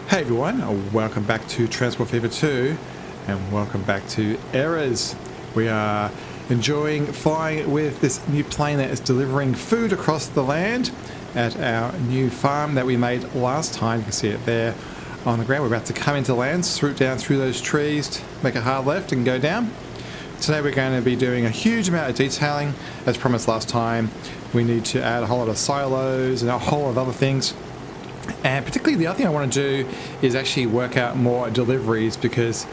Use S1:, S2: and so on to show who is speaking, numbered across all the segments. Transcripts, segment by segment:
S1: Hey everyone, welcome back to Transport Fever 2 and welcome back to Errors. We are enjoying flying with this new plane that is delivering food across the land at our new farm that we made last time. You can see it there on the ground. We're about to come into land, swoop down through those trees, make a hard left and go down. Today we're going to be doing a huge amount of detailing. As promised last time, we need to add a whole lot of silos and a whole lot of other things. And particularly the other thing I want to do is actually work out more deliveries, because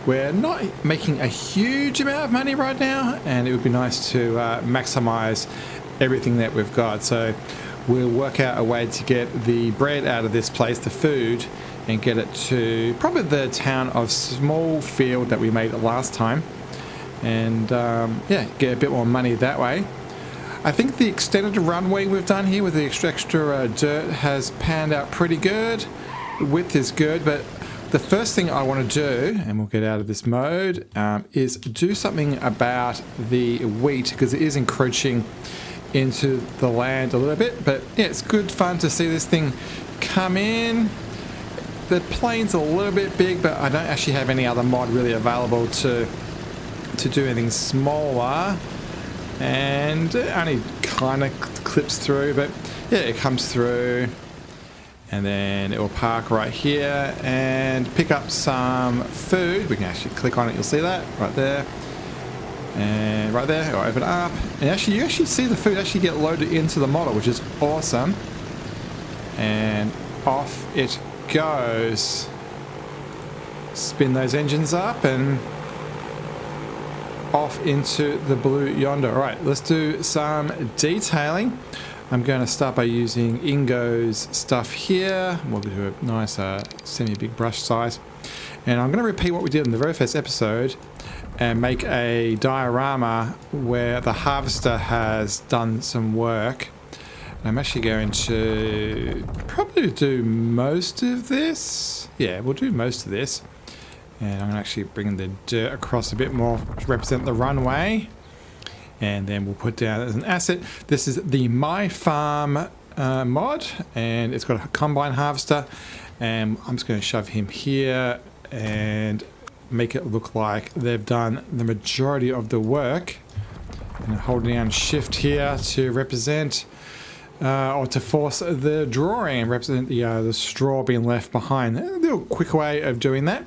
S1: we're not making a huge amount of money right now and it would be nice to maximize everything that we've got. So we'll work out a way to get the bread out of this place, the food, and get it to probably the town of Smallfield that we made last time, and get a bit more money that way. I think the extended runway we've done here with the extra dirt has panned out pretty good. Width is good, but the first thing I want to do, and we'll get out of this mode, is do something about the wheat, because it is encroaching into the land a little bit. But yeah, it's good fun to see this thing come in. The plane's a little bit big, but I don't actually have any other mod really available to do anything smaller. And it only kind of clips through, but yeah, it comes through and then it will park right here and pick up some food. We can actually click on it, you'll see that right there and right there. It'll open up and actually you actually see the food actually get loaded into the model, which is awesome. And off it goes. Spin those engines up and off into the blue yonder. All right, let's do some detailing. I'm going to start by using Ingo's stuff here. We'll do a nice semi-big brush size. And I'm going to repeat what we did in the very first episode and make a diorama where the harvester has done some work. And I'm actually going to probably do most of this. Yeah, we'll do most of this. And I'm going to actually bring the dirt across a bit more to represent the runway. And then we'll put down as an asset. This is the My Farm mod, and it's got a combine harvester. And I'm just going to shove him here and make it look like they've done the majority of the work. And holding down shift here to represent or to force the drawing and represent the straw being left behind. A little quick way of doing that.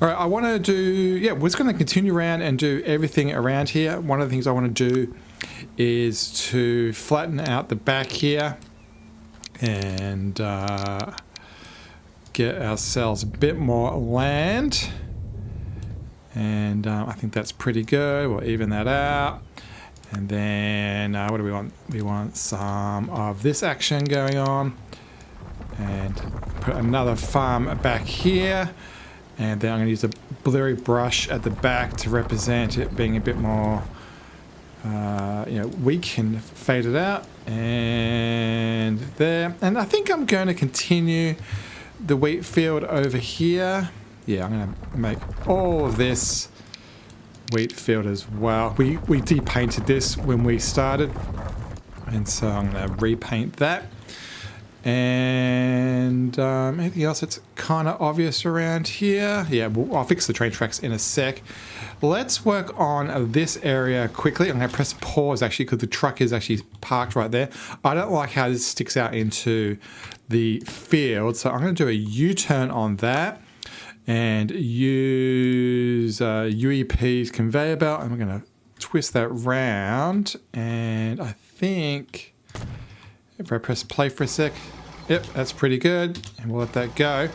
S1: All right, I want to do, we're just going to continue around and do everything around here. One of the things I want to do is to flatten out the back here and get ourselves a bit more land. And I think that's pretty good. We'll even that out. And then what do we want? We want some of this action going on. And put another farm back here. And then I'm going to use a blurry brush at the back to represent it being a bit more, weak and fade it out. And there. And I think I'm going to continue the wheat field over here. Yeah, I'm going to make all of this wheat field as well. We depainted this when we started. And so I'm going to repaint that. And anything else that's kind of obvious around here? Yeah, I'll fix the train tracks in a sec. Let's work on this area quickly. I'm going to press pause actually because the truck is actually parked right there. I don't like how this sticks out into the field, so I'm going to do a U-turn on that and use UEP's conveyor belt. And we're going to twist that round, and I think if I press play for a sec, yep, that's pretty good, and we'll let that go.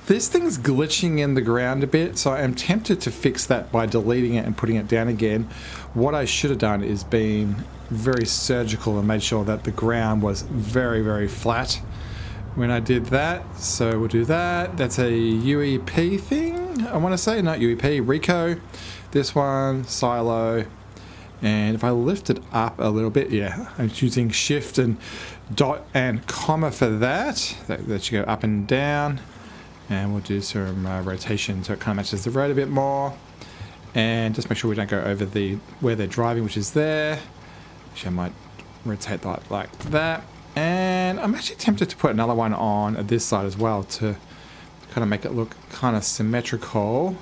S1: This thing's glitching in the ground a bit, so I am tempted to fix that by deleting it and putting it down again. What I should have done is been very surgical and made sure that the ground was very, very flat when I did that. So we'll do that. That's a UEP thing, I want to say, not UEP, Rico. This one, silo. And if I lift it up a little bit, yeah, I'm using shift and dot and comma for that. That should go up and down. And we'll do some rotation so it kind of matches the road a bit more. And just make sure we don't go over where they're driving, which is there. Actually, I might rotate that like that. And I'm actually tempted to put another one on this side as well to kind of make it look kind of symmetrical.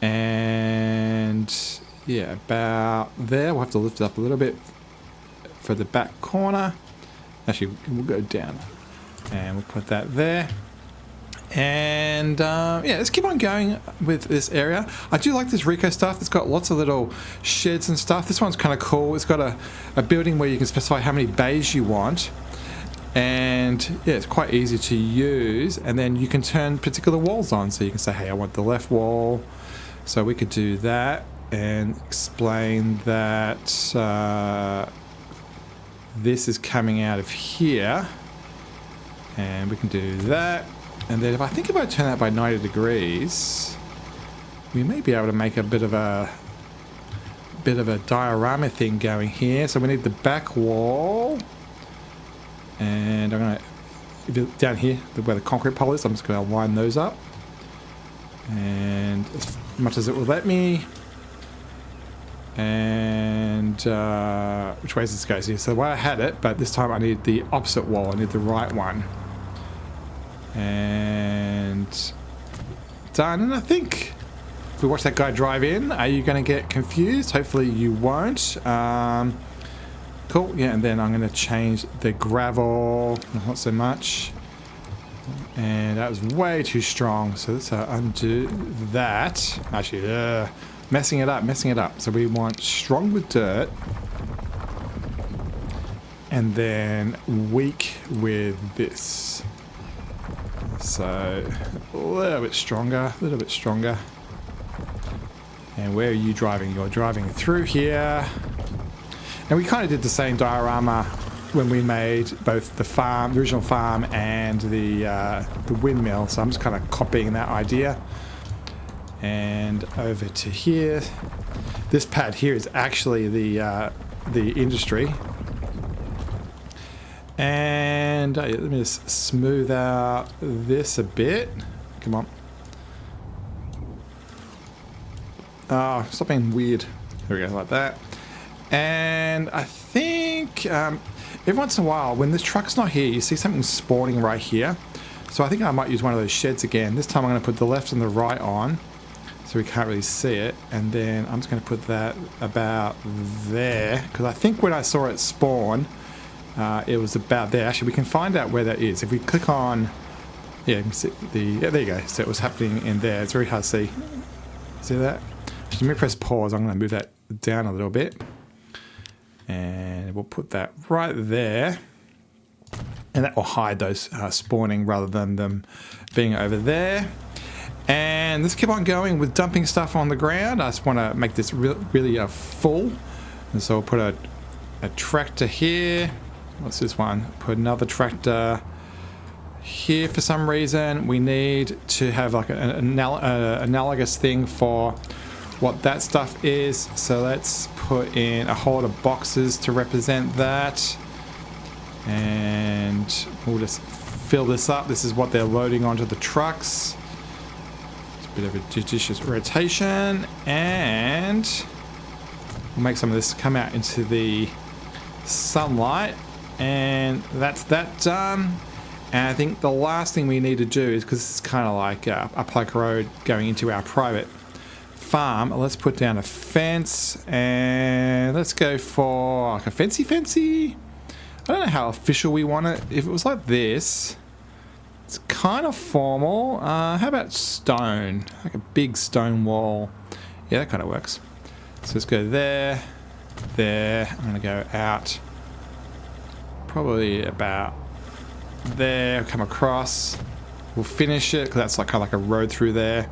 S1: And yeah, about there. We'll have to lift it up a little bit for the back corner. Actually, we'll go down and we'll put that there. And yeah, let's keep on going with this area. I do like this Rico stuff. It's got lots of little sheds and stuff. This one's kind of cool. It's got a building where you can specify how many bays you want. And yeah, it's quite easy to use. And then you can turn particular walls on. So you can say, hey, I want the left wall. So we could do that and explain that this is coming out of here. And we can do that. And then if I turn that by 90 degrees, we may be able to make a bit of a diorama thing going here. So we need the back wall. And I'm going to, down here, where the concrete pole is, I'm just going to line those up. And as much as it will let me. And which way does this go? So the way I had it, but this time I need the opposite wall. I need the right one. And done. And I think if we watch that guy drive in, are you going to get confused? Hopefully you won't. Cool. Yeah, and then I'm going to change the gravel. Not so much. And that was way too strong. So let's undo that. Actually, messing it up. So we want strong with dirt. And then weak with this. So a little bit stronger. And where are you driving? You're driving through here. And we kind of did the same diorama when we made both the original farm and the windmill. So I'm just kind of copying that idea. And over to here. This pad here is actually the industry. And let me just smooth out this a bit. Come on. Oh, stop being weird. There we go, like that. And I think every once in a while, when this truck's not here, you see something spawning right here. So I think I might use one of those sheds again. This time I'm going to put the left and the right on, so we can't really see it. And then I'm just going to put that about there, because I think when I saw it spawn, it was about there. Actually, we can find out where that is. If we click on, yeah, you can see there you go. So it was happening in there. It's very hard to see. See that? Let me press pause. I'm going to move that down a little bit. And we'll put that right there. And that will hide those spawning rather than them being over there. And let's keep on going with dumping stuff on the ground. I just want to make this really full. And so we'll put a tractor here. What's this one? Put another tractor here for some reason. We need to have like an analogous thing for what that stuff is. So let's put in a whole lot of boxes to represent that. And we'll just fill this up. This is what they're loading onto the trucks. It's a bit of a judicious rotation. And we'll make some of this come out into the sunlight. And that's that done. And I think the last thing we need to do is, because it's kind of like a public road going into our private farm, let's put down a fence. And let's go for like a fancy. I don't know how official we want it. If it was like this, it's kind of formal. How about stone? Like a big stone wall. Yeah, that kind of works. So let's go there. I'm going to go out probably about there, come across. We'll finish it because that's like kind of like a road through there.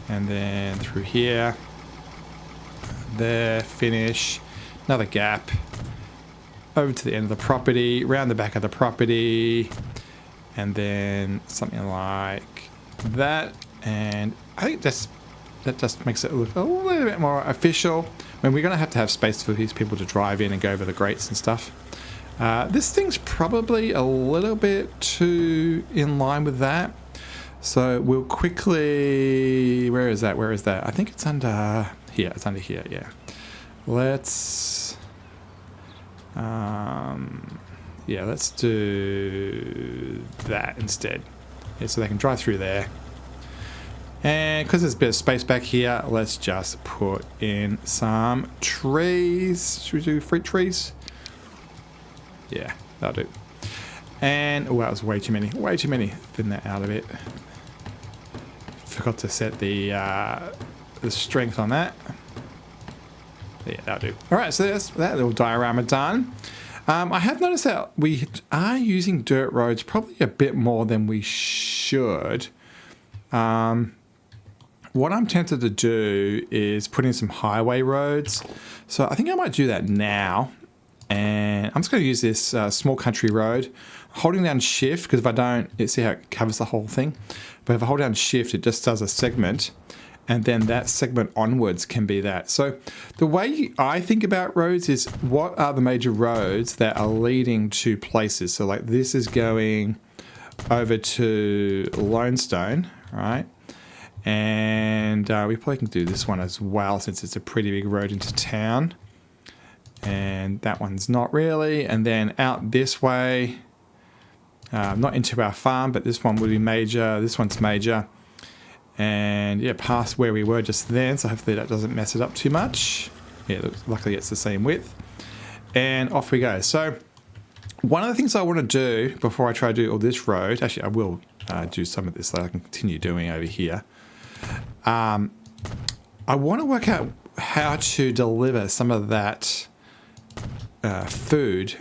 S1: And then through here. There, finish. Another gap. Over to the end of the property, around the back of the property, and then something like that. And I think that just makes it look a little bit more official. I mean, we're going to have space for these people to drive in and go over the grates and stuff. This thing's probably a little bit too in line with that. So we'll quickly... Where is that? I think it's under here. It's under here, yeah. Let's Yeah, let's do that instead. Yeah, so they can drive through there. And because there's a bit of space back here, let's just put in some trees. Should we do fruit trees? Yeah, that'll do. And, oh, that was way too many. Way too many. Thin that out a bit. Forgot to set the strength on that. Yeah, that'll do. All right, so that's that little diorama done. I have noticed that we are using dirt roads probably a bit more than we should. What I'm tempted to do is put in some highway roads. So I think I might do that now. And I'm just going to use this small country road. Holding down shift, because if I don't, see how it covers the whole thing? But if I hold down shift, it just does a segment. And then that segment onwards can be that. So the way I think about roads is what are the major roads that are leading to places? So like this is going over to Lonestone, right? And we probably can do this one as well since it's a pretty big road into town. And that one's not really. And then out this way, not into our farm, but this one will be major. This one's major. And yeah, past where we were just then. So hopefully that doesn't mess it up too much. Yeah, luckily it's the same width. And off we go. So one of the things I want to do before I try to do all this road, actually I will do some of this that I can continue doing over here. I want to work out how to deliver some of that food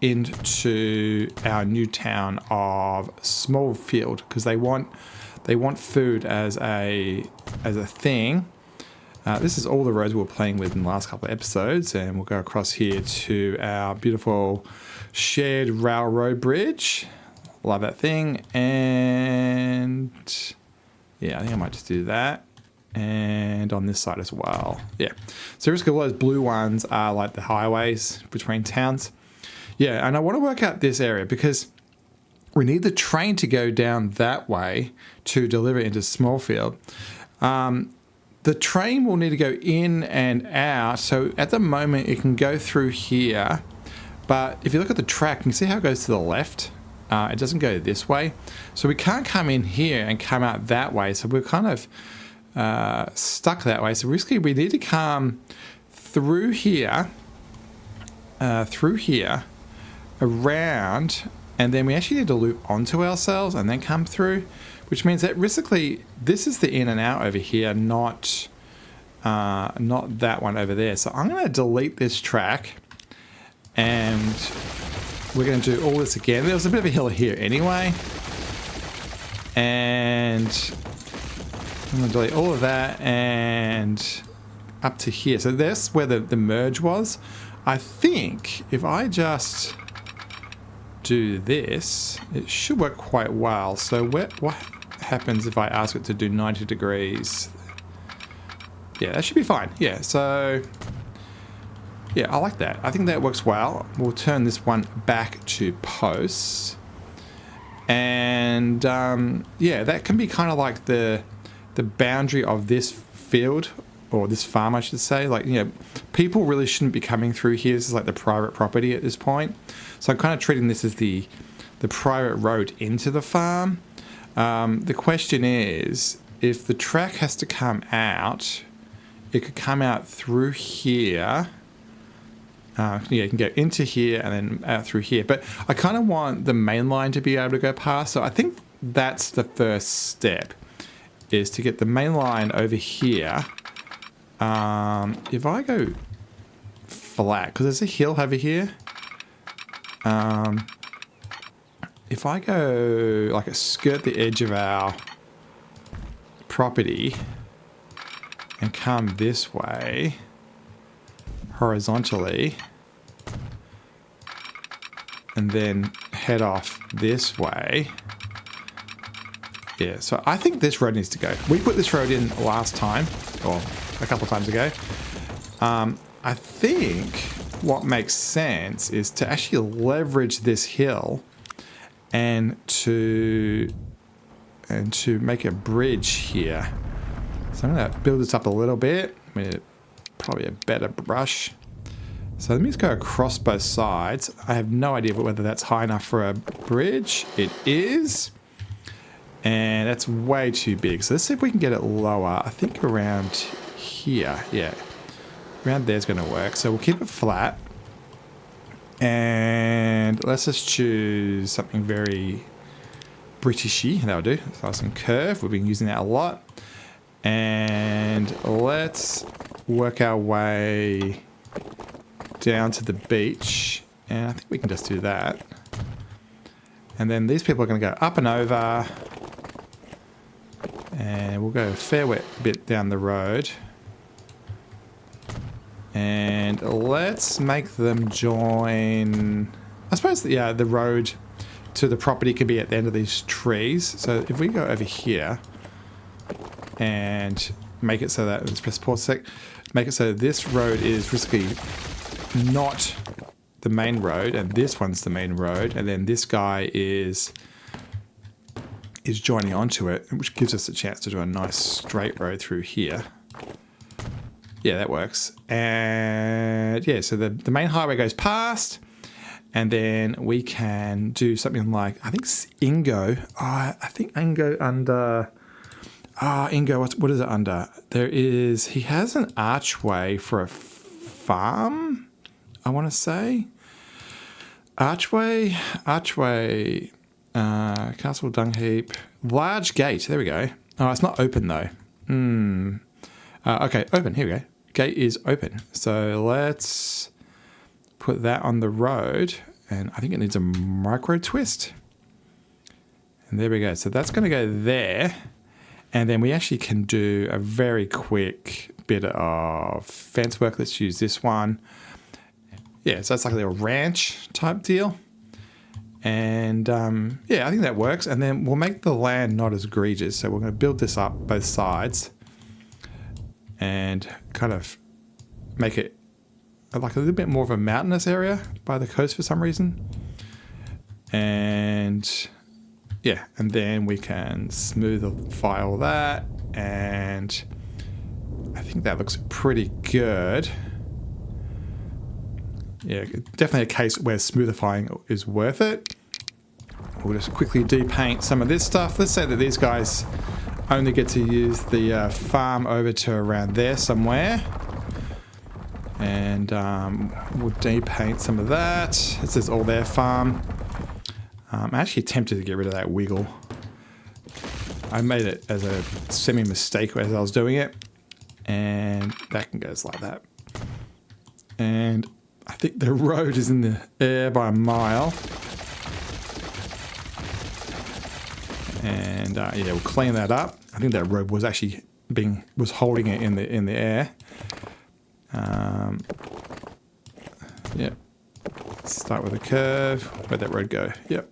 S1: into our new town of Smallfield, because they want food as a thing. This is all the roads we were playing with in the last couple of episodes, and we'll go across here to our beautiful shared railroad bridge. Love that thing. And yeah, I think I might just do that. And on this side as well. Yeah. So basically all those blue ones are like the highways between towns. Yeah, and I want to work out this area because we need the train to go down that way to deliver into Smallfield. The train will need to go in and out. So at the moment it can go through here. But if you look at the track, you can see how it goes to the left. It doesn't go this way. So we can't come in here and come out that way. So we're kind of stuck that way. So basically we need to come through here, around, and then we actually need to loop onto ourselves and then come through, which means that basically this is the in and out over here, not that one over there. So I'm going to delete this track and we're going to do all this again. There was a bit of a hill here anyway, and I'm going to delete all of that and up to here. So that's where the merge was. I think if I just do this, it should work quite well. So what happens if I ask it to do 90 degrees? Yeah, that should be fine. Yeah, so yeah, I like that. I think that works well. We'll turn this one back to posts. And yeah, that can be kind of like the boundary of this field, or this farm I should say. Like, you know, people really shouldn't be coming through here. This is like the private property at this point. So I'm kind of treating this as the private road into the farm. The question is, if the track has to come out, it could come out through here. Yeah, you can go into here and then out through here. But I kind of want the main line to be able to go past. So I think that's the first step, is to get the main line over here. If I go flat, because there's a hill over here. If I go like skirt the edge of our property and come this way horizontally and then head off this way. Yeah, so I think this road needs to go. We put this road in last time, or a couple of times ago. I think what makes sense is to actually leverage this hill and to make a bridge here. So I'm going to build this up a little bit with probably a better brush. So let me just go across both sides. I have no idea whether that's high enough for a bridge. It is. And that's way too big. So let's see if we can get it lower. I think around here. Yeah. Around there's going to work. So we'll keep it flat. And let's just choose something very Britishy. That'll do. Nice and curved. We've been using that a lot. And let's work our way down to the beach. And I think we can just do that. And then these people are going to go up and over. And we'll go a fair bit down the road. And let's make them join... I suppose, yeah, the road to the property could be at the end of these trees. So if we go over here and make it so that... Let's press pause a sec. Make it so this road is basically not the main road, and this one's the main road, and then this guy is joining onto it, which gives us a chance to do a nice straight road through here. Yeah, that works. And yeah, so the main highway goes past, and then we can do something like, I think it's Ingo. I think Ingo under... Ingo, what is it under? He has an archway for a farm, I want to say. Archway, castle dung heap, large gate. There we go. Oh, it's not open though. Okay, open. Here we go. Gate is open. So let's put that on the road, and I think it needs a micro twist. And there we go. So that's going to go there, and then we actually can do a very quick bit of fence work. Let's use this one. Yeah, so it's like a little ranch type deal. And yeah, I think that works. And then we'll make the land not as egregious. So we're going to build this up both sides and kind of make it like a little bit more of a mountainous area by the coast for some reason. And yeah, and then we can smoothify all that. And I think that looks pretty good. Yeah, definitely a case where smoothifying is worth it. We'll just quickly depaint some of this stuff. Let's say that these guys only get to use the farm over to around there somewhere. And we'll depaint some of that. This is all their farm. I'm actually tempted to get rid of that wiggle. I made it as a semi-mistake as I was doing it. And that can go like that. And I think the road is in the air by a mile. And yeah, we'll clean that up. I think that road was actually holding it in the air. Yeah. Start with a curve. Where'd that road go? Yep.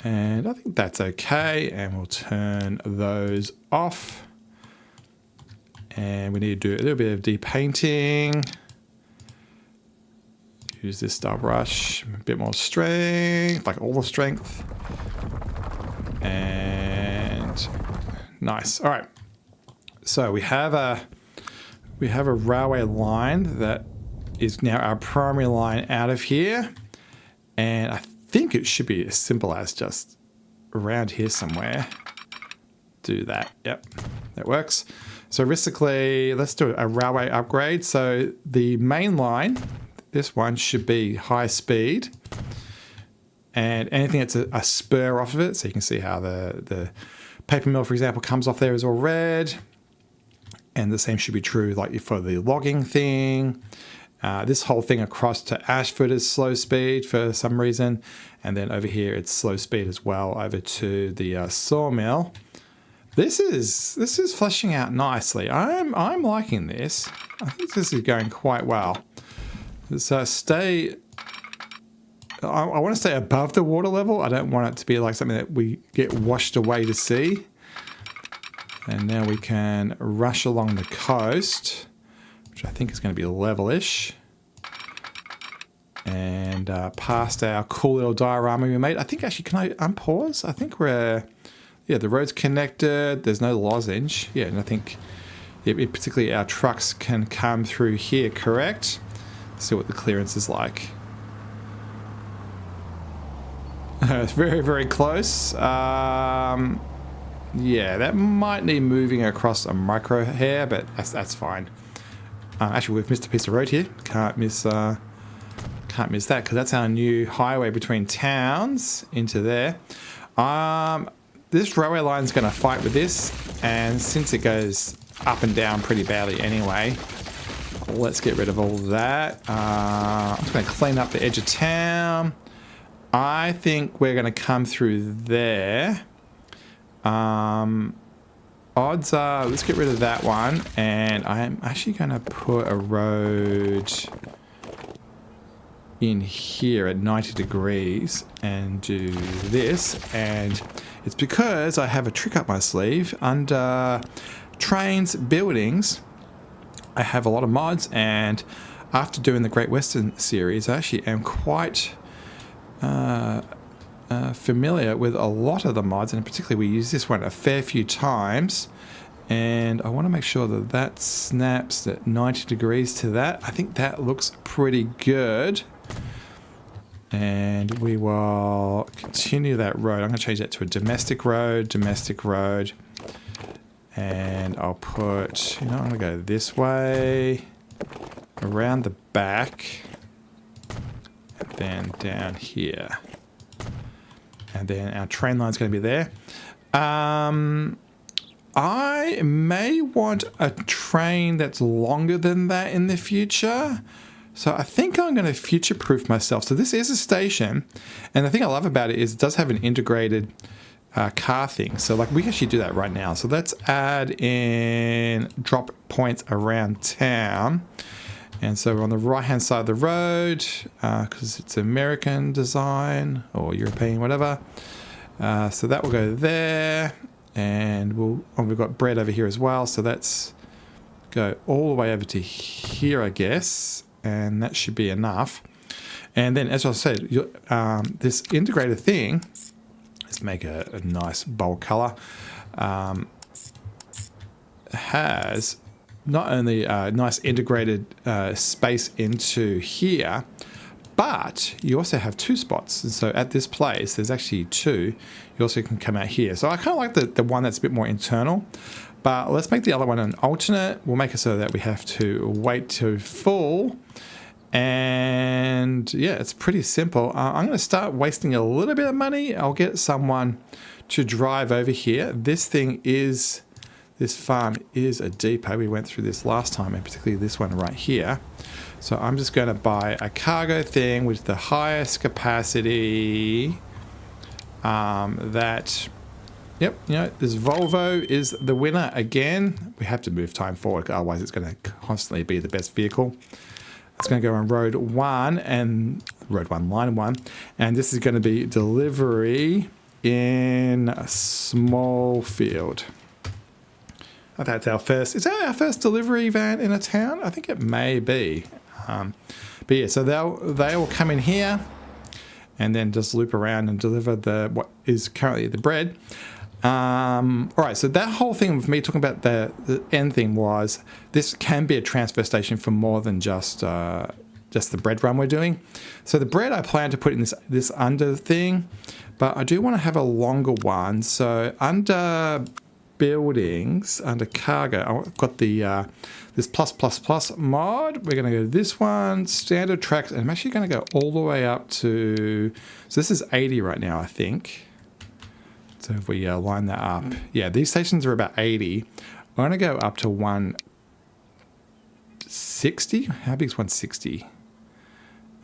S1: And I think that's okay. And we'll turn those off. And we need to do a little bit of depainting. Use this style brush, a bit more strength, like all the strength. And nice. All right. So we have a railway line that is now our primary line out of here. And I think it should be as simple as just around here somewhere. Do that. Yep, that works. So realistically, let's do a railway upgrade. So the main line, this one should be high speed, and anything that's a spur off of it. So you can see how the paper mill, for example, comes off there is all red. And the same should be true like for the logging thing. This whole thing across to Ashford is slow speed for some reason. And then over here, it's slow speed as well over to the sawmill. This is fleshing out nicely. I'm liking this. I think this is going quite well. So I want to stay above the water level. I don't want it to be like something that we get washed away to sea. And now we can rush along the coast, which I think is going to be level-ish. And past our cool little diorama we made. I think actually, can I unpause? I think the road's connected. There's no lozenge. Yeah, and I think particularly our trucks can come through here, correct? See what the clearance is like. It's very, very close. Yeah, that might need moving across a micro hair, but that's fine. Actually, we've missed a piece of road here. Can't miss that, because that's our new highway between towns into there. This railway line is going to fight with this, and since it goes up and down pretty badly anyway, let's get rid of all that. I'm just going to clean up the edge of town. I think we're going to come through there. Odds are, let's get rid of that one, and I'm actually going to put a road in here at 90 degrees and do this, and it's because I have a trick up my sleeve. Under trains, buildings, I have a lot of mods, and after doing the Great Western series, I actually am quite familiar with a lot of the mods, and particularly we use this one a fair few times, and I want to make sure that that snaps at 90 degrees to that. I think that looks pretty good, and we will continue that road. I'm going to change that to a domestic road, and I'll put, I'm going to go this way around the back and then down here. And then our train line's going to be there. I may want a train that's longer than that in the future. So I think I'm going to future-proof myself. So this is a station. And the thing I love about it is it does have an integrated car thing. So like we can actually do that right now. So let's add in drop points around town. And so we're on the right-hand side of the road because it's American design or European, whatever. So that will go there, and we've got bread over here as well. So let's go all the way over to here, I guess, and that should be enough. And then, as I said, this integrated thing, let's make a nice bold color, has not only a nice integrated space into here, but you also have two spots. And so at this place, there's actually two. You also can come out here. So I kind of like the one that's a bit more internal, but let's make the other one an alternate. We'll make it so that we have to wait to full. And yeah, it's pretty simple. I'm going to start wasting a little bit of money. I'll get someone to drive over here. This farm is a depot. We went through this last time, and particularly this one right here. So I'm just going to buy a cargo thing with the highest capacity. This Volvo is the winner again. We have to move time forward, otherwise it's going to constantly be the best vehicle. It's going to go on road 1 and line 1, and this is going to be delivery in a small field. That's our first. Is that our first delivery van in a town? I think it may be. But yeah, so they will come in here and then just loop around and deliver what is currently the bread. All right, so that whole thing with me talking about the end thing was this can be a transfer station for more than just the bread run we're doing. So the bread I plan to put in this under thing, but I do want to have a longer one. So under buildings, under cargo, I've got the this plus mod. We're going to go this one, standard tracks, and I'm actually going to go all the way up to, so this is 80 right now, I think. So if we line that up, yeah, these stations are about 80. I'm going to go up to 160. How big is 160?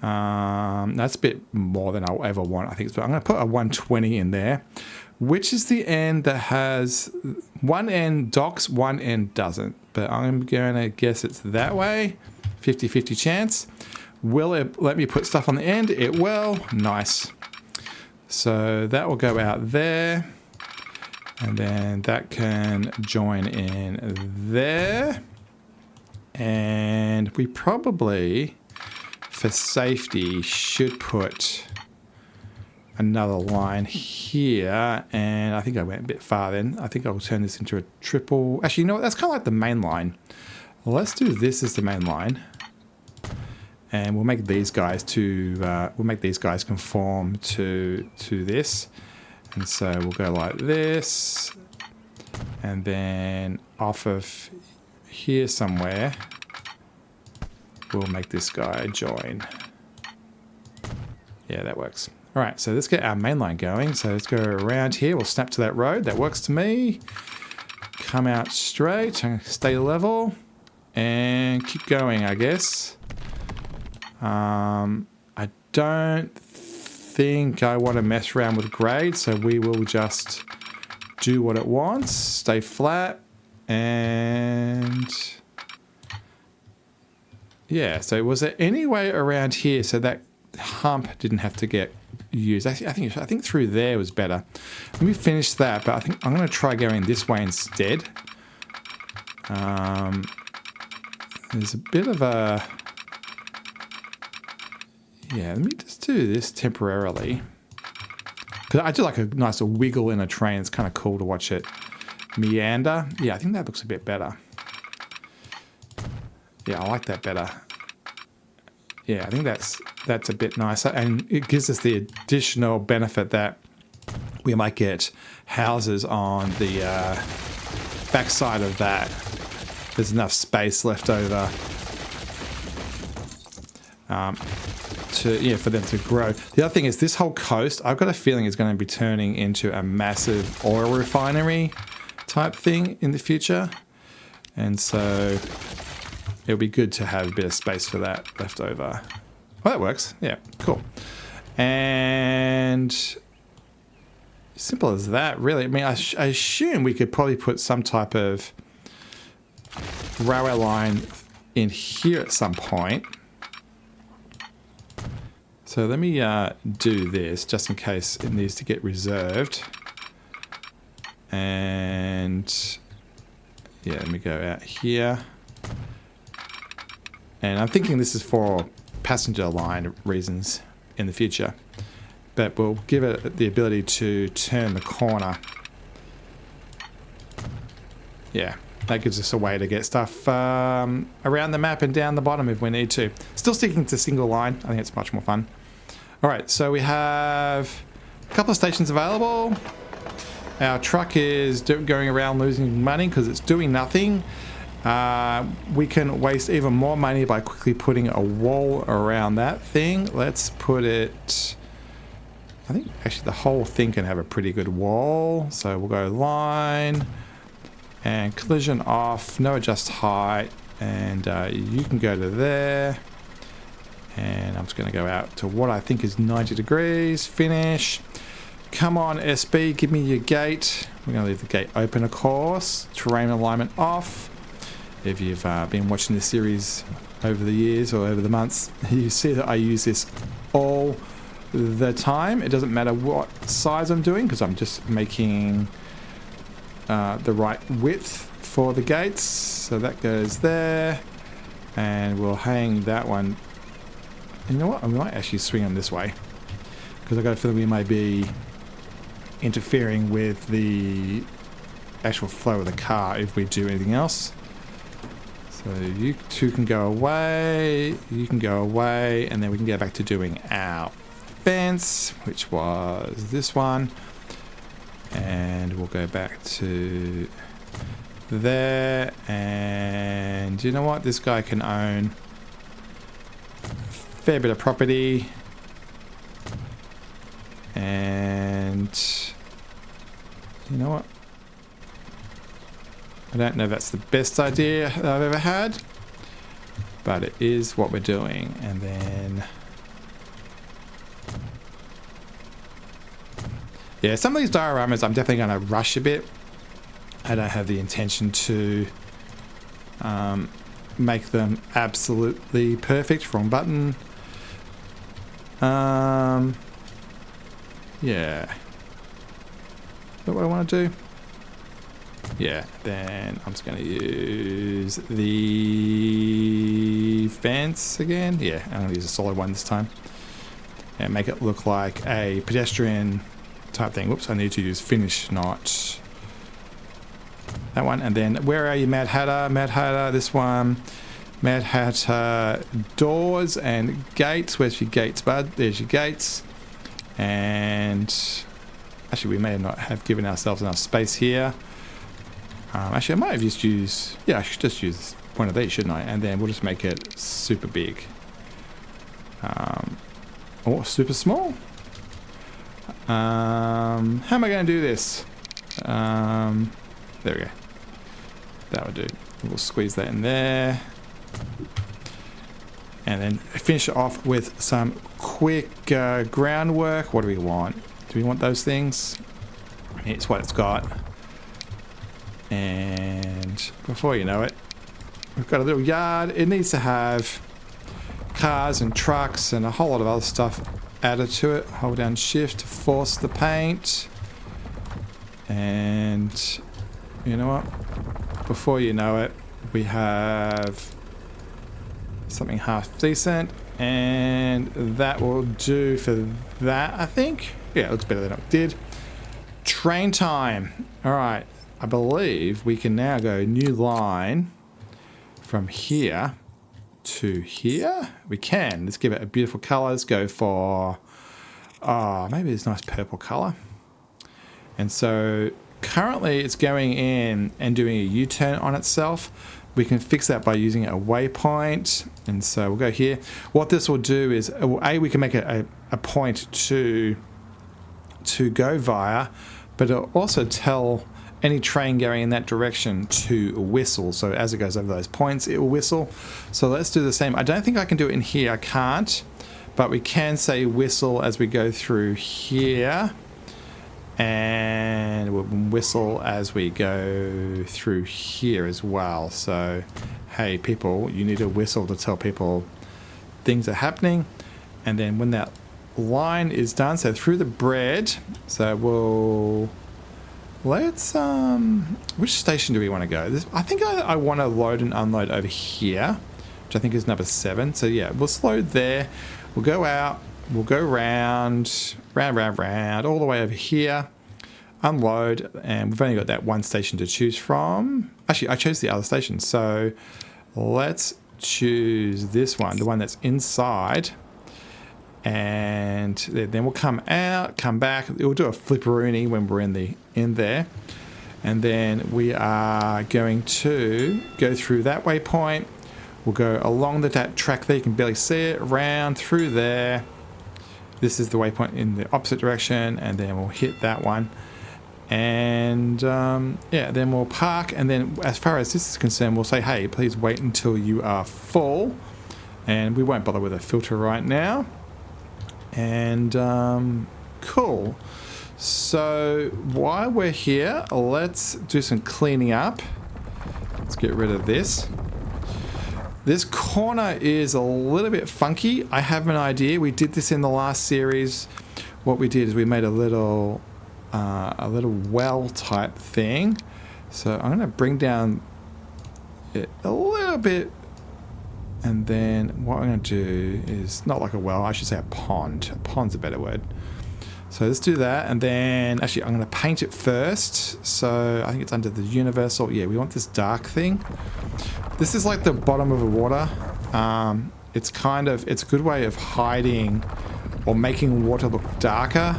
S1: That's a bit more than I'll ever want, I think. So I'm going to put a 120 in there, which is the end that has one end docks, one end doesn't. But I'm going to guess it's that way. 50-50 chance. Will it let me put stuff on the end? It will. Nice. So that will go out there. And then that can join in there. And we probably, for safety, should put another line here, and I think I went a bit far then. I think I'll turn this into a triple. Actually, you know what? That's kind of like the main line. Let's do this as the main line. and we'll make these guys conform to this. And so we'll go like this, and then off of here somewhere, we'll make this guy join. Yeah, that works. All right, so let's get our main line going. So let's go around here. We'll snap to that road. That works to me. Come out straight and stay level and keep going, I guess. I don't think I want to mess around with grade, so we will just do what it wants. Stay flat, and yeah. So was there any way around here so that hump didn't have to get used? Actually, I think through there was better. Let me finish that, but I think I'm going to try going this way instead. There's a bit of a... Yeah, let me just do this temporarily. Because I do like a nice little wiggle in a train. It's kind of cool to watch it meander. Yeah, I think that looks a bit better. Yeah, I like that better. Yeah, I think that's a bit nicer. And it gives us the additional benefit that we might get houses on the backside of that. There's enough space left over for them to grow. The other thing is this whole coast, I've got a feeling is going to be turning into a massive oil refinery type thing in the future. And so it'll be good to have a bit of space for that left over. Well, that works. Yeah, cool. And simple as that, really. I mean, I assume we could probably put some type of railway line in here at some point. So let me do this just in case it needs to get reserved. And yeah, let me go out here. And I'm thinking this is for passenger line reasons in the future. But we'll give it the ability to turn the corner. Yeah, that gives us a way to get stuff around the map and down the bottom if we need to. Still sticking to single line. I think it's much more fun. All right, so we have a couple of stations available. Our truck is going around losing money because it's doing nothing. We can waste even more money by quickly putting a wall around that thing. Let's put it... I think actually the whole thing can have a pretty good wall. So we'll go line and collision off, no adjust height, and you can go to there. And I'm just going to go out to what I think is 90 degrees. Finish. Come on, SB, give me your gate. We're going to leave the gate open, of course. Terrain alignment off. If you've been watching this series over the years or over the months, you see that I use this all the time. It doesn't matter what size I'm doing because I'm just making the right width for the gates. So that goes there. And we'll hang that one. You know what? I might actually swing them this way because I've got a feeling we may be interfering with the actual flow of the car if we do anything else. So you two can go away, you can go away, and then we can go back to doing our fence, which was this one. And we'll go back to there. And you know what? This guy can own fair bit of property, and you know what, I don't know if that's the best idea that I've ever had, but it is what we're doing. And then yeah, some of these dioramas I'm definitely going to rush a bit. I don't have the intention to make them absolutely perfect. Wrong button. Yeah. Is that what I want to do? Yeah, then I'm just going to use the fence again. Yeah, I'm going to use a solid one this time. And make it look like a pedestrian type thing. Whoops, I need to use finish, not that one. And then, where are you, Mad Hatter? Mad Hatter, this one. Mad Hatter doors and gates. Where's your gates, bud? There's your gates. And actually, we may not have given ourselves enough space here. Actually, I might have just used... Yeah, I should just use one of these, shouldn't I? And then we'll just make it super big. Or super small. How am I going to do this? There we go. That would do. We'll squeeze that in there. And then finish it off with some quick groundwork. What do we want? Do we want those things? It's what it's got. And before you know it, we've got a little yard. It needs to have cars and trucks and a whole lot of other stuff added to it. Hold down shift to force the paint. And you know what? Before you know it, we have something half decent. And that will do for that, I think. Yeah, it looks better than it did. Train time. All right. I believe we can now go new line from here to here. We can. Let's give it a beautiful color. Let's go for, maybe this nice purple color. And so currently it's going in and doing a U-turn on itself. We can fix that by using a waypoint. And so we'll go here. What this will do is, we can make it a point to go via, but it'll also tell any train going in that direction to whistle. So as it goes over those points, it will whistle. So let's do the same. I don't think I can do it in here. I can't. But we can say whistle as we go through here. And we'll whistle as we go through here as well. So, hey, people, you need a whistle to tell people things are happening. And then when that line is done, so through the bread, so we'll... Let's, which station do we want to go? I think I want to load and unload over here, which I think is number 7. So yeah, we'll load there. We'll go out. We'll go round, all the way over here. Unload, and we've only got that one station to choose from. Actually, I chose the other station. So let's choose this one, the one that's inside. And then we'll come out, come back. We'll do a flipperoonie when we're in there. And then we are going to go through that waypoint. We'll go along that track there. You can barely see it. Round through there. This is the waypoint in the opposite direction. And then we'll hit that one. And yeah, then we'll park. And then as far as this is concerned, we'll say, hey, please wait until you are full. And we won't bother with a filter right now. And cool. So while we're here, let's do some cleaning up. Let's get rid of this. This corner is a little bit funky. I have an idea. We did this in the last series. What we did is we made a little well type thing. So I'm going to bring down it a little bit. And then what I'm going to do is, not like a well, I should say a pond. A pond's a better word. So let's do that. And then, actually, I'm going to paint it first. So I think it's under the universal. Yeah, we want this dark thing. This is like the bottom of the water. It's a good way of hiding or making water look darker.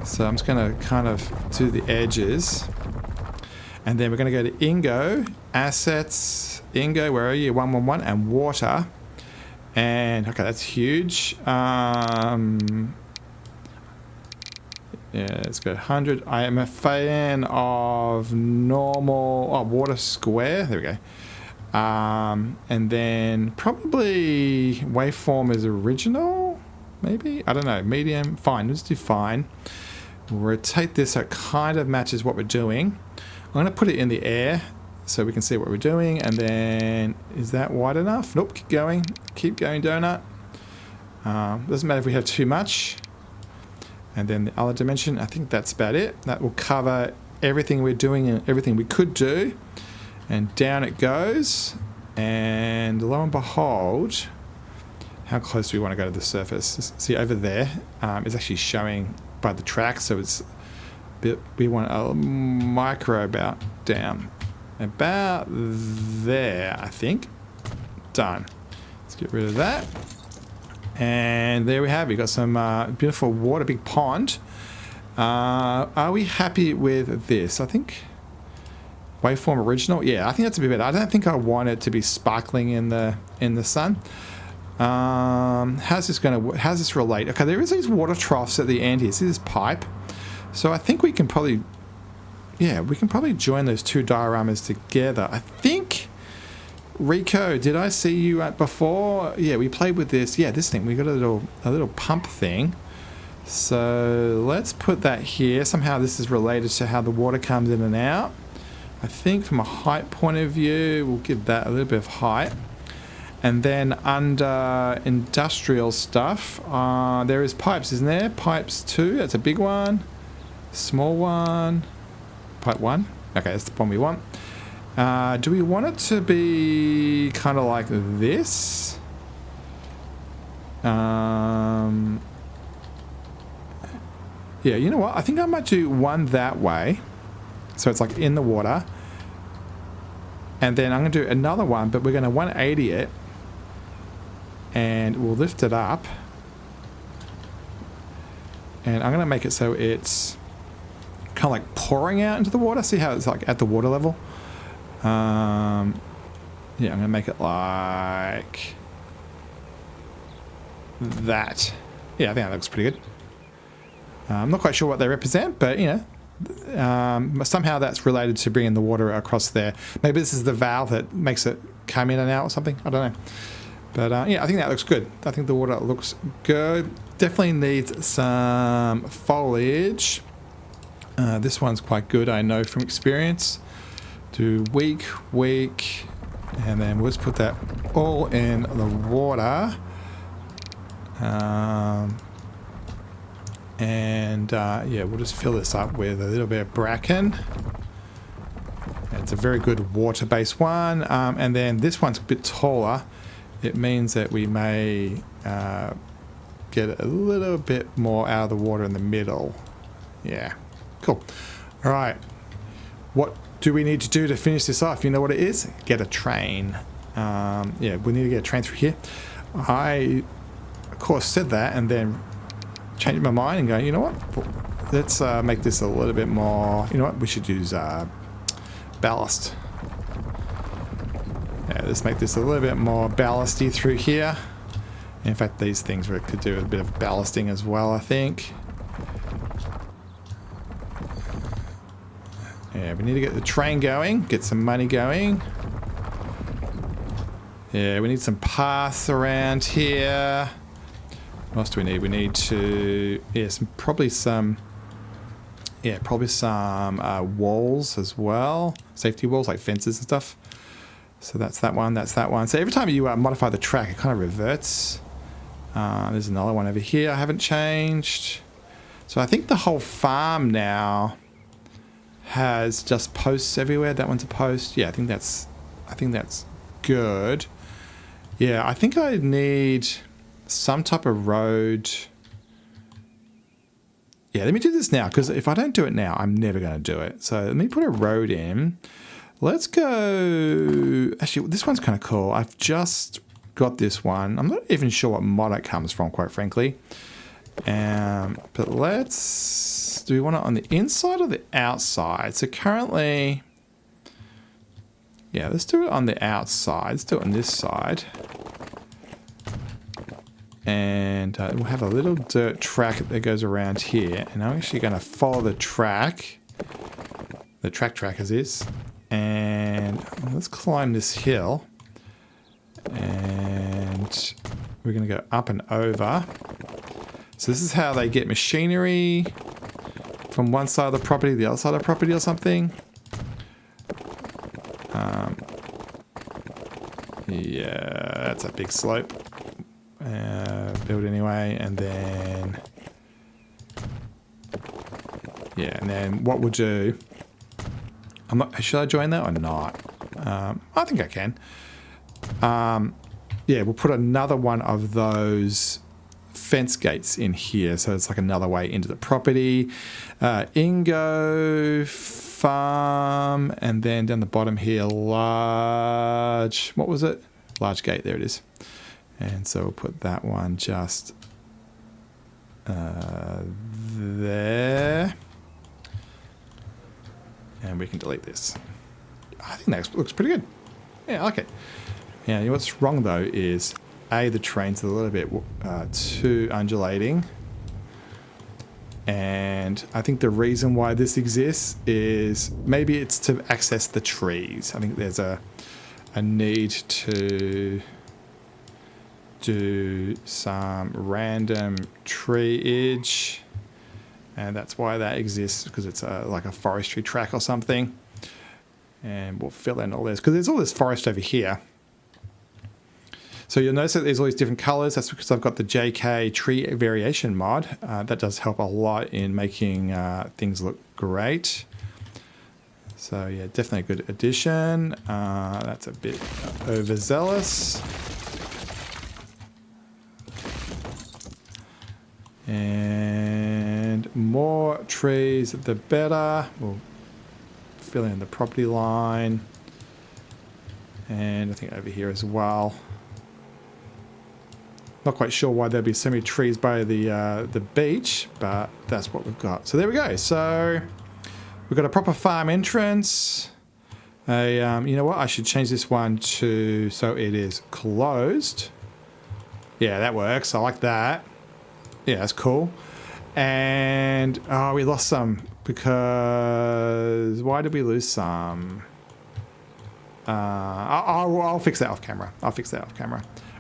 S1: So I'm just going to kind of do the edges. And then we're going to go to Ingo, Assets, Ingo, where are you? 111, and Water. And, okay, that's huge. Yeah, let's go 100. I am a fan of normal, water square. There we go. And then probably waveform is original, maybe? I don't know. Medium, fine. Let's do fine. We'll rotate this so it kind of matches what we're doing. I'm going to put it in the air so we can see what we're doing. And then, is that wide enough? Nope, keep going. Keep going, donut. Doesn't matter if we have too much. And then the other dimension, I think that's about it. That will cover everything we're doing and everything we could do. And down it goes. And lo and behold, how close do we want to go to the surface? See, over there, it's actually showing by the track. So it's we want a micro about down. About there, I think. done. Let's get rid of that. And there we have it. We've got some beautiful water, big pond. Are we happy with this? I think waveform original. Yeah, I think that's a bit better. I don't think I want it to be sparkling in the sun. How's this relate? Okay, there is these water troughs at the end here. See this pipe? So I think we can probably, yeah, we can probably join those two dioramas together. I think, Rico, did I see you at before? Yeah, we played with this. Yeah, this thing. We got a little pump thing. So let's put that here. Somehow this is related to how the water comes in and out. I think from a height point of view, we'll give that a little bit of height. And then under industrial stuff, there is pipes, isn't there? Pipes 2, that's a big one. Small one. Pipe 1. Okay, that's the one we want. Do we want it to be kind of like this? Yeah, you know what? I think I might do one that way. So it's like in the water. And then I'm going to do another one, but we're going to 180 it. And we'll lift it up. And I'm going to make it so it's kind of like pouring out into the water. See how it's like at the water level? Yeah, I'm going to make it like that. Yeah, I think that looks pretty good. I'm not quite sure what they represent, but, you know, somehow that's related to bringing the water across there. Maybe this is the valve that makes it come in and out or something. I don't know. But, yeah, I think that looks good. I think the water looks good. Definitely needs some foliage. This one's quite good, I know from experience. Do weak, and then we'll just put that all in the water. Yeah, we'll just fill this up with a little bit of bracken. It's a very good water-based one. And then this one's a bit taller. It means that we may get a little bit more out of the water in the middle. Yeah, cool. All right. What do we need to do to finish this off? You know what it is? Get a train. Yeah, we need to get a train through here. I, of course, said that and then changed my mind and go, you know what? Let's make this a little bit more... You know what? We should use ballast. Yeah, let's make this a little bit more ballasty through here. In fact, these things could do a bit of ballasting as well, I think. Yeah, we need to get the train going, get some money going. Yeah, we need some paths around here. What else do we need? We need to... Yeah, probably some walls as well. Safety walls, like fences and stuff. So that's that one, that's that one. So every time you modify the track, it kind of reverts. There's another one over here I haven't changed. So I think the whole farm now has just posts everywhere. That one's a post. Yeah, I think that's good. Yeah, I think I need some type of road. Yeah, let me do this now, because if I don't do it now, I'm never going to do it. So let me put a road in. Let's go... Actually, this one's kind of cool. I've just got this one. I'm not even sure what mod it comes from, quite frankly. But let's... Do we want it on the inside or the outside? So currently... Yeah, let's do it on the outside. Let's do it on this side. And we'll have a little dirt track that goes around here. And I'm actually going to follow the track. The track as is. And let's climb this hill. And we're going to go up and over. So this is how they get machinery from one side of the property to the other side of the property or something. Yeah, that's a big slope. Build anyway, and then... Yeah, and then what we'll do... should I join that or not? I think I can. Yeah, we'll put another one of those fence gates in here, so it's like another way into the property. Ingo farm, and then down the bottom here, large... What was it? large gate. There it is. And so we'll put that one just there. And we can delete this. I think that looks pretty good. Yeah, I like it. Yeah, you know what's wrong though is the terrain's a little bit too undulating. And I think the reason why this exists is maybe it's to access the trees. I think there's a need to do some random treeage, and that's why that exists, because it's like a forestry track or something. And we'll fill in all this because there's all this forest over here. So you'll notice that there's all these different colors. That's because I've got the JK tree variation mod. That does help a lot in making things look great. So yeah, definitely a good addition. That's a bit overzealous. And more trees, the better. We'll fill in the property line. And I think over here as well. Not quite sure why there'd be so many trees by the beach, but that's what we've got. So there we go. So we've got a proper farm entrance. You know what? I should change this one to so it is closed. Yeah, that works. I like that. Yeah, that's cool. And we lost some because why did we lose some? I'll fix that off camera.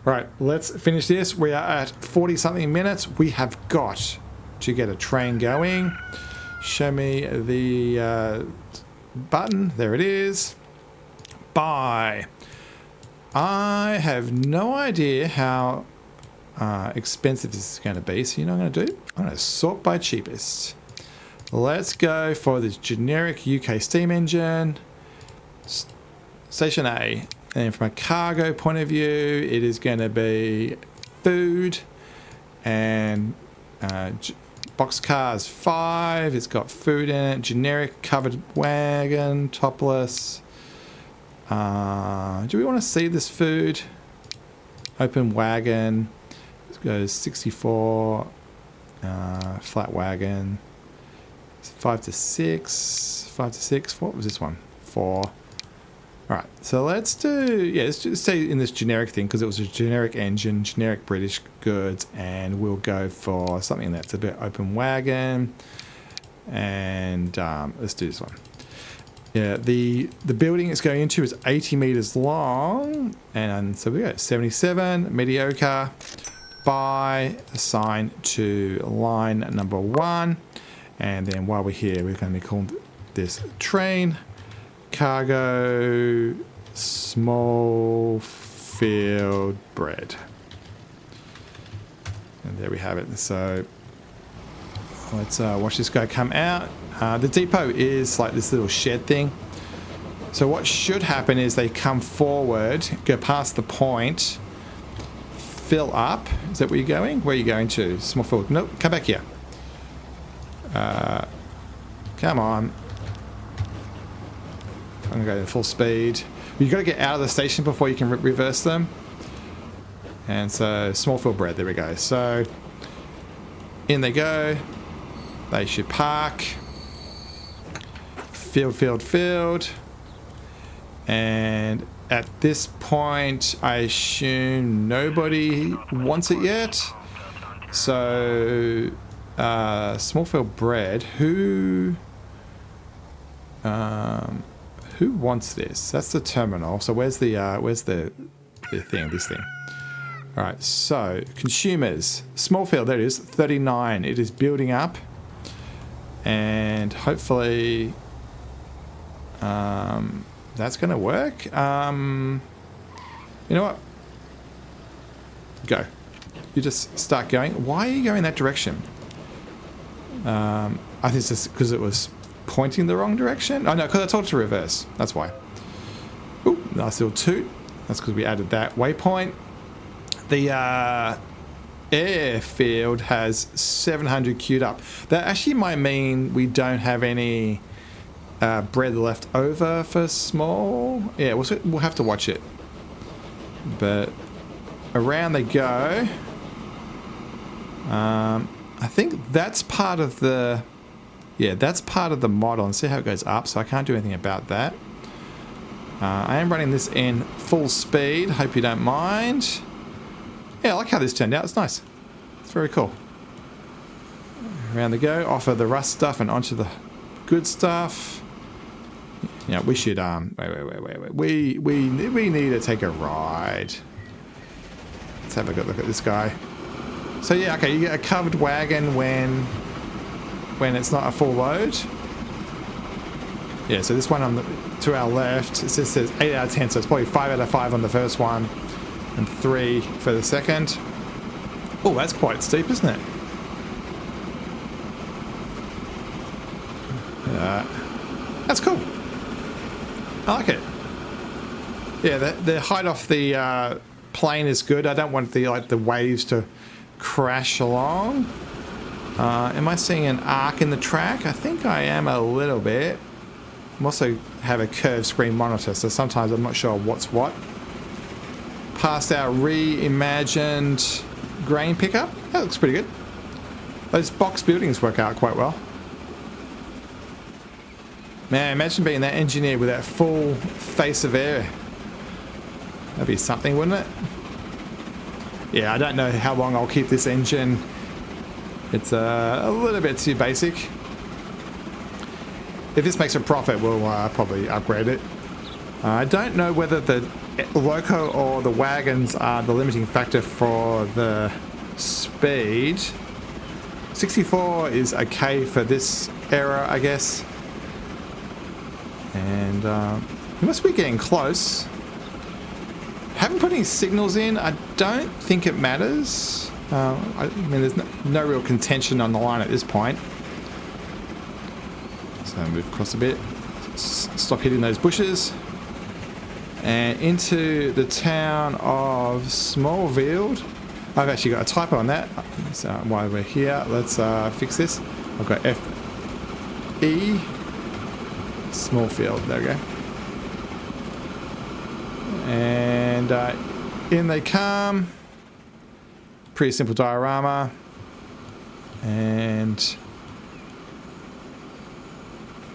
S1: All right, let's finish this. We are at 40-something minutes. We have got to get a train going. Show me the button. There it is. Buy. I have no idea how expensive this is going to be. So you know what I'm going to do? I'm going to sort by cheapest. Let's go for this generic UK steam engine. Station A. And from a cargo point of view, it is going to be food and boxcars 5. It's got food in it. Generic covered wagon, topless. Do we want to see this food? Open wagon. This goes 64. Flat wagon. 5 to 6. 5 to 6. What was this one? 4. All right, so let's just stay in this generic thing because it was a generic engine, generic British goods, and we'll go for something that's a bit open wagon. And let's do this one. Yeah, the building it's going into is 80 meters long, and so we got 77 mediocre. Buy, assign to line number 1, and then while we're here, we're going to call this train. Cargo small field bread. And there we have it. So let's watch this guy come out. The depot is like this little shed thing. So what should happen is they come forward, go past the point, fill up. Is that where you're going? Where are you going to? Small field. Nope, come back here. Come on. I'm going to go to full speed. You've got to get out of the station before you can reverse them. And so, small field bread, there we go. So, in they go. They should park. Field. And at this point, I assume nobody wants it yet. So, small field bread, who wants this? That's the terminal. So where's the thing? This thing. All right. So consumers, small field. There it is. 39. It is building up, and hopefully, that's going to work. You know what? Go. You just start going. Why are you going that direction? I think it's just because it was pointing the wrong direction. Oh no, because I told it to reverse. That's why. Ooh, nice little toot. That's because we added that waypoint. The airfield has 700 queued up. That actually might mean we don't have any bread left over for small. Yeah, we'll have to watch it. But around they go. I think that's part of the... Yeah, that's part of the model. And see how it goes up, so I can't do anything about that. I am running this in full speed. Hope you don't mind. Yeah, I like how this turned out. It's nice. It's very cool. Around they go. Off of the rust stuff and onto the good stuff. Yeah, we should... wait. We need to take a ride. Let's have a good look at this guy. So yeah, okay, you get a covered wagon when it's not a full load. Yeah, so this one to our left, it says 8 out of 10, so it's probably 5 out of 5 on the first one and 3 for the second. Oh, that's quite steep, isn't it? That's cool. I like it. Yeah, the height off the plane is good. I don't want the waves to crash along. Am I seeing an arc in the track? I think I am a little bit. I also have a curved screen monitor, so sometimes I'm not sure what's what. Past our reimagined grain pickup. That looks pretty good. Those box buildings work out quite well. Man, imagine being that engineer with that full face of air. That'd be something, wouldn't it? Yeah, I don't know how long I'll keep this engine. It's a little bit too basic. If this makes a profit, we'll probably upgrade it. I don't know whether the loco or the wagons are the limiting factor for the speed. 64 is okay for this era, I guess. And we must be getting close. Haven't put any signals in. I don't think it matters. I mean, there's no real contention on the line at this point. So move across a bit. Stop hitting those bushes. And into the town of Smallfield. I've actually got a typo on that. So while we're here, let's fix this. I've got F-E. Smallfield. There we go. And in they come. Pretty simple diorama. And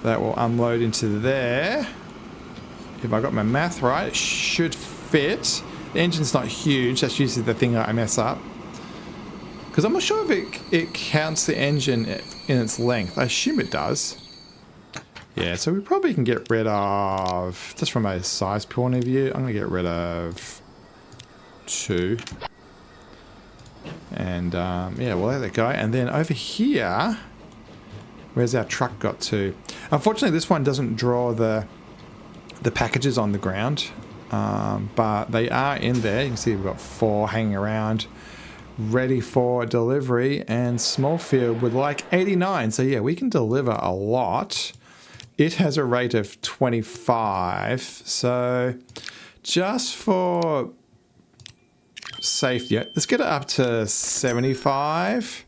S1: that will unload into there. If I got my math right, it should fit. The engine's not huge. That's usually the thing that I mess up. Because I'm not sure if it counts the engine in its length. I assume it does. Yeah, so we probably can get rid of, just from a size point of view, I'm going to get rid of 2. And yeah, we'll let that go. And then over here, where's our truck got to? Unfortunately, this one doesn't draw the packages on the ground, but they are in there. You can see we've got 4 hanging around, ready for delivery. And Smallfield would like 89. So yeah, we can deliver a lot. It has a rate of 25. So just for safety, let's get it up to 75.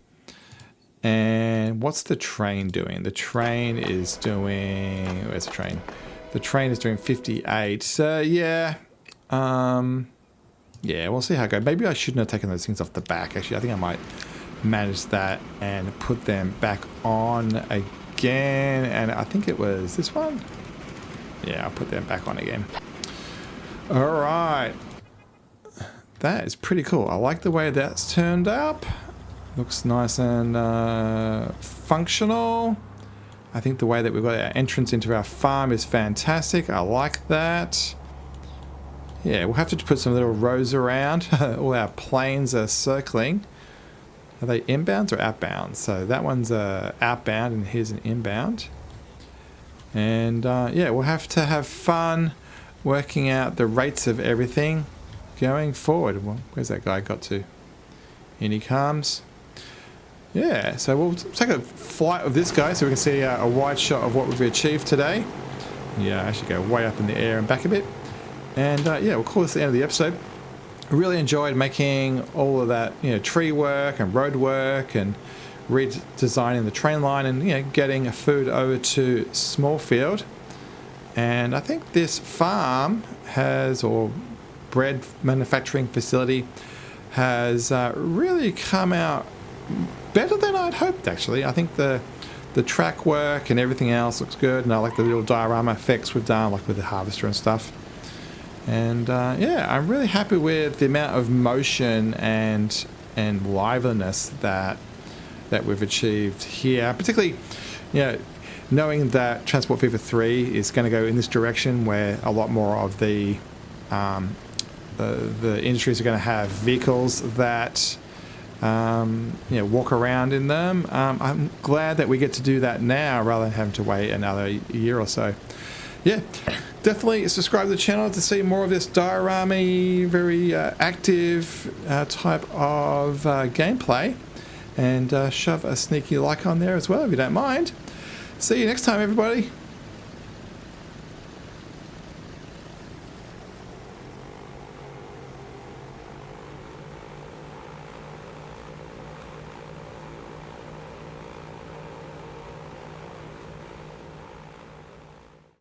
S1: And what's the train doing? The train is doing... Where's the train? The train is doing 58. So yeah. Yeah, we'll see how it goes. Maybe I shouldn't have taken those things off the back. Actually, I think I might manage that and put them back on again. And I think it was this one. Yeah, I'll put them back on again. All right. That is pretty cool. I like the way that's turned up. Looks nice and functional. I think the way that we've got our entrance into our farm is fantastic. I like that. Yeah, we'll have to put some little rows around. All our planes are circling. Are they inbounds or outbound? So that one's outbound and here's an inbound. And yeah, we'll have to have fun working out the rates of everything going forward. Well, where's that guy got to? In he comes. Yeah, so we'll take a flight of this guy so we can see a wide shot of what we've achieved today. Yeah, I should go way up in the air and back a bit. And yeah, we'll call this the end of the episode. I really enjoyed making all of that, you know, tree work and road work and redesigning the train line and, you know, getting food over to Smallfield. And I think this farm has, or bread manufacturing facility has really come out better than I'd hoped, actually. I think the track work and everything else looks good, and I like the little diorama effects we've done, like with the harvester and stuff. And yeah, I'm really happy with the amount of motion and liveliness that we've achieved here, particularly, you know, knowing that Transport Fever 3 is going to go in this direction, where a lot more of the industries are going to have vehicles that you know, walk around in them. I'm glad that we get to do that now rather than having to wait another year or so. Yeah, definitely subscribe to the channel to see more of this diorama, very active type of gameplay, and shove a sneaky like on there as well if you don't mind. See you next time, everybody.